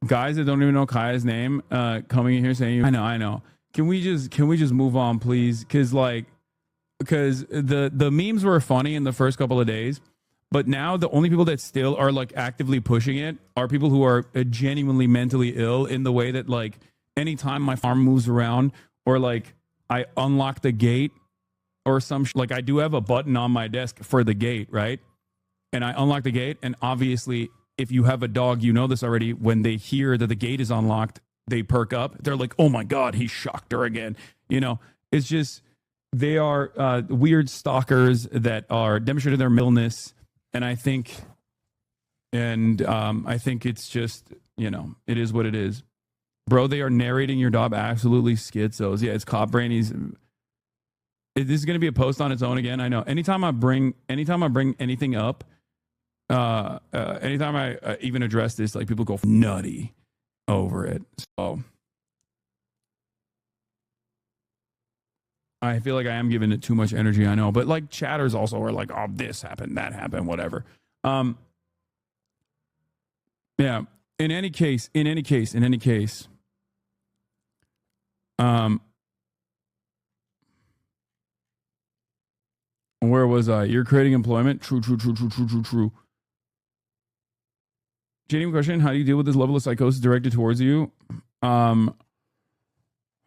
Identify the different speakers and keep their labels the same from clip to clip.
Speaker 1: guys that don't even know Kaya's name coming in here saying, I know. Can we just move on, please? Because the memes were funny in the first couple of days, but now the only people that still are like actively pushing it are people who are genuinely mentally ill, in the way that like anytime my farm moves around, or like I unlock the gate or like I do have a button on my desk for the gate, right? And I unlock the gate, and obviously if you have a dog, you know this already, when they hear that the gate is unlocked, they perk up. They're like, oh my God, he shocked her again. It's just, they are weird stalkers that are demonstrating their illness. And I think it's just, it is what it is. Bro, they are narrating your dog absolutely schizos. Yeah, it's cop brain. This is going to be a post on its own again. I know. Anytime I bring anything up, anytime I even address this, like, people go nutty over it. So I feel like I am giving it too much energy, I know, but like chatters also are like, oh, this happened, that happened, whatever. Yeah. In any case, where was I? You're creating employment. True. Genuine question: how do you deal with this level of psychosis directed towards you? I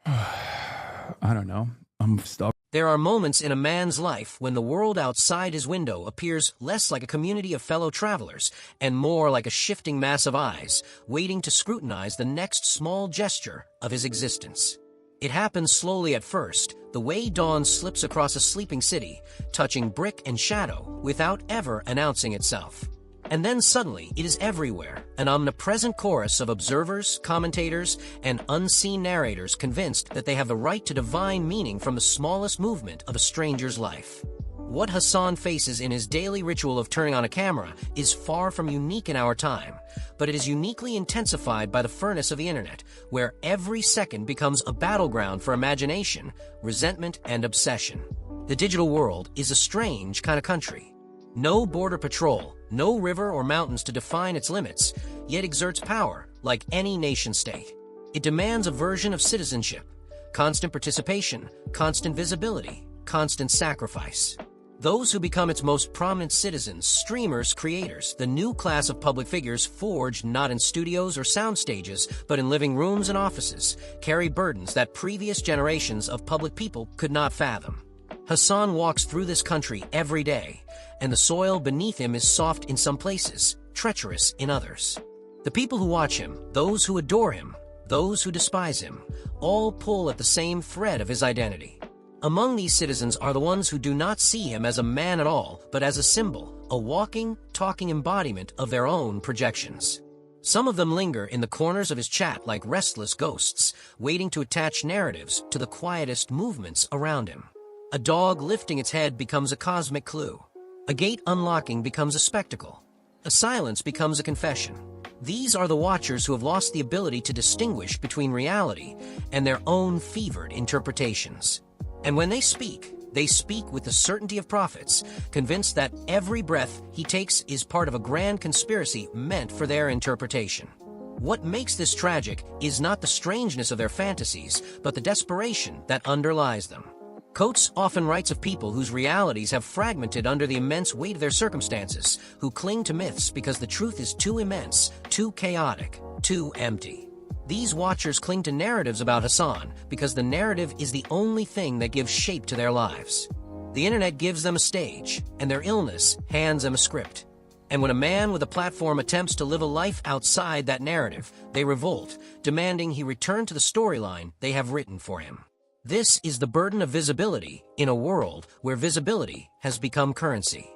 Speaker 1: don't know. I'm stuck.
Speaker 2: There are moments in a man's life when the world outside his window appears less like a community of fellow travelers and more like a shifting mass of eyes, waiting to scrutinize the next small gesture of his existence. It happens slowly at first, the way dawn slips across a sleeping city, touching brick and shadow without ever announcing itself. And then suddenly, it is everywhere, an omnipresent chorus of observers, commentators, and unseen narrators convinced that they have the right to divine meaning from the smallest movement of a stranger's life. What Hassan faces in his daily ritual of turning on a camera is far from unique in our time, but it is uniquely intensified by the furnace of the internet, where every second becomes a battleground for imagination, resentment, and obsession. The digital world is a strange kind of country. No border patrol, no river or mountains to define its limits, yet exerts power like any nation-state. It demands a version of citizenship, constant participation, constant visibility, constant sacrifice. Those who become its most prominent citizens, streamers, creators, the new class of public figures forged not in studios or sound stages, but in living rooms and offices, carry burdens that previous generations of public people could not fathom. Hassan walks through this country every day, and the soil beneath him is soft in some places, treacherous in others. The people who watch him, those who adore him, those who despise him, all pull at the same thread of his identity. Among these citizens are the ones who do not see him as a man at all, but as a symbol, a walking, talking embodiment of their own projections. Some of them linger in the corners of his chat like restless ghosts, waiting to attach narratives to the quietest movements around him. A dog lifting its head becomes a cosmic clue. A gate unlocking becomes a spectacle. A silence becomes a confession. These are the watchers who have lost the ability to distinguish between reality and their own fevered interpretations. And when they speak with the certainty of prophets, convinced that every breath he takes is part of a grand conspiracy meant for their interpretation. What makes this tragic is not the strangeness of their fantasies, but the desperation that underlies them. Coates often writes of people whose realities have fragmented under the immense weight of their circumstances, who cling to myths because the truth is too immense, too chaotic, too empty. These watchers cling to narratives about Hassan because the narrative is the only thing that gives shape to their lives. The internet gives them a stage, and their illness hands them a script. And when a man with a platform attempts to live a life outside that narrative, they revolt, demanding he return to the storyline they have written for him. This is the burden of visibility in a world where visibility has become currency.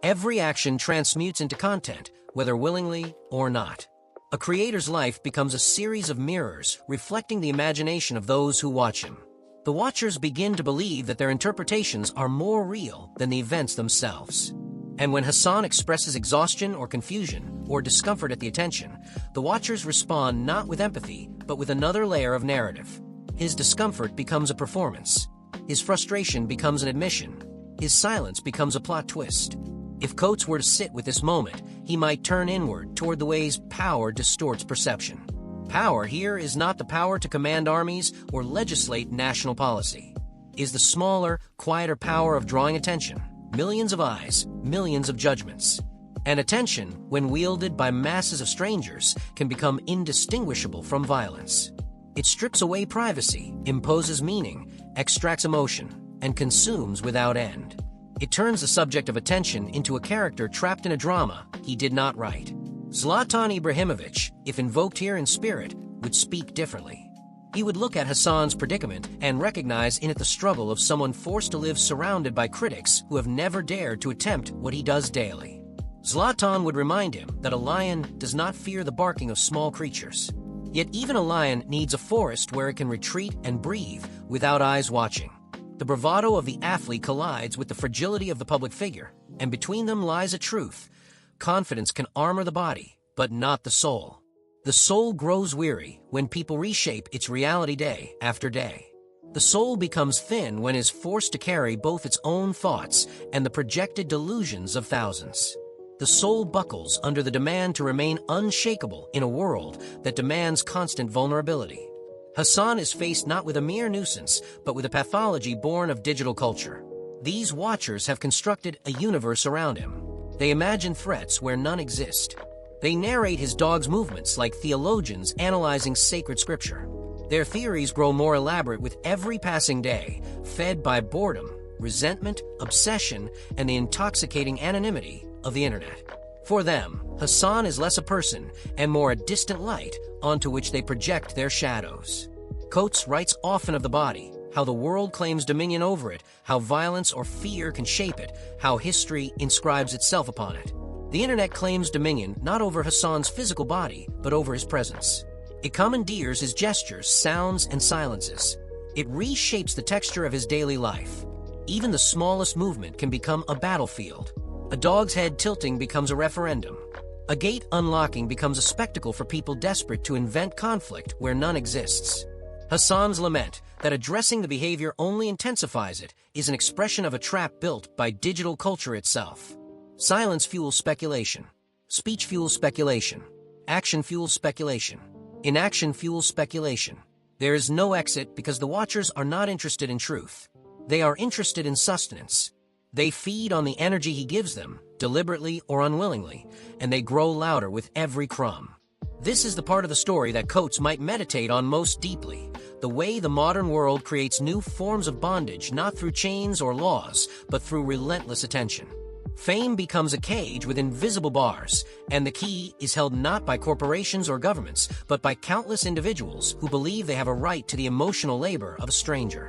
Speaker 2: Every action transmutes into content, whether willingly or not. A creator's life becomes a series of mirrors reflecting the imagination of those who watch him. The watchers begin to believe that their interpretations are more real than the events themselves. And when Hassan expresses exhaustion or confusion or discomfort at the attention, the watchers respond not with empathy, but with another layer of narrative. His discomfort becomes a performance. His frustration becomes an admission. His silence becomes a plot twist. If Coates were to sit with this moment, he might turn inward toward the ways power distorts perception. Power here is not the power to command armies or legislate national policy. It is the smaller, quieter power of drawing attention. Millions of eyes, millions of judgments. And attention, when wielded by masses of strangers, can become indistinguishable from violence. It strips away privacy, imposes meaning, extracts emotion, and consumes without end. It turns the subject of attention into a character trapped in a drama he did not write. Zlatan Ibrahimovic, if invoked here in spirit, would speak differently. He would look at Hassan's predicament and recognize in it the struggle of someone forced to live surrounded by critics who have never dared to attempt what he does daily. Zlatan would remind him that a lion does not fear the barking of small creatures. Yet even a lion needs a forest where it can retreat and breathe without eyes watching. The bravado of the athlete collides with the fragility of the public figure, and between them lies a truth. Confidence can armor the body, but not the soul. The soul grows weary when people reshape its reality day after day. The soul becomes thin when it is forced to carry both its own thoughts and the projected delusions of thousands. The soul buckles under the demand to remain unshakable in a world that demands constant vulnerability. Hassan is faced not with a mere nuisance, but with a pathology born of digital culture. These watchers have constructed a universe around him. They imagine threats where none exist. They narrate his dog's movements like theologians analyzing sacred scripture. Their theories grow more elaborate with every passing day, fed by boredom, resentment, obsession, and the intoxicating anonymity of the internet. For them, Hassan is less a person and more a distant light onto which they project their shadows. Coates writes often of the body, how the world claims dominion over it, how violence or fear can shape it, how history inscribes itself upon it. The internet claims dominion not over Hassan's physical body, but over his presence. It commandeers his gestures, sounds, and silences. It reshapes the texture of his daily life. Even the smallest movement can become a battlefield. A dog's head tilting becomes a referendum. A gate unlocking becomes a spectacle for people desperate to invent conflict where none exists. Hassan's lament, that addressing the behavior only intensifies it, is an expression of a trap built by digital culture itself. Silence fuels speculation. Speech fuels speculation. Action fuels speculation. Inaction fuels speculation. There is no exit because the watchers are not interested in truth. They are interested in sustenance. They feed on the energy he gives them, deliberately or unwillingly, and they grow louder with every crumb. This is the part of the story that Coates might meditate on most deeply, the way the modern world creates new forms of bondage not through chains or laws, but through relentless attention. Fame becomes a cage with invisible bars, and the key is held not by corporations or governments, but by countless individuals who believe they have a right to the emotional labor of a stranger.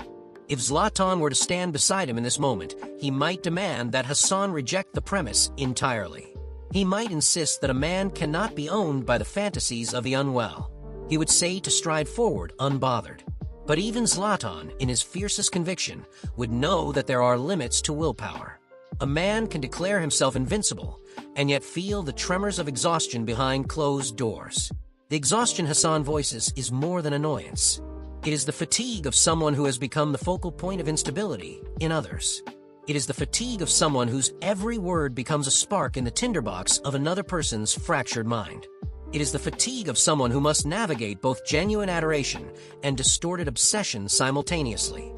Speaker 2: If Zlatan were to stand beside him in this moment, he might demand that Hassan reject the premise entirely. He might insist that a man cannot be owned by the fantasies of the unwell. He would say to stride forward unbothered. But even Zlatan, in his fiercest conviction, would know that there are limits to willpower. A man can declare himself invincible, and yet feel the tremors of exhaustion behind closed doors. The exhaustion Hassan voices is more than annoyance. It is the fatigue of someone who has become the focal point of instability in others. It is the fatigue of someone whose every word becomes a spark in the tinderbox of another person's fractured mind. It is the fatigue of someone who must navigate both genuine adoration and distorted obsession simultaneously.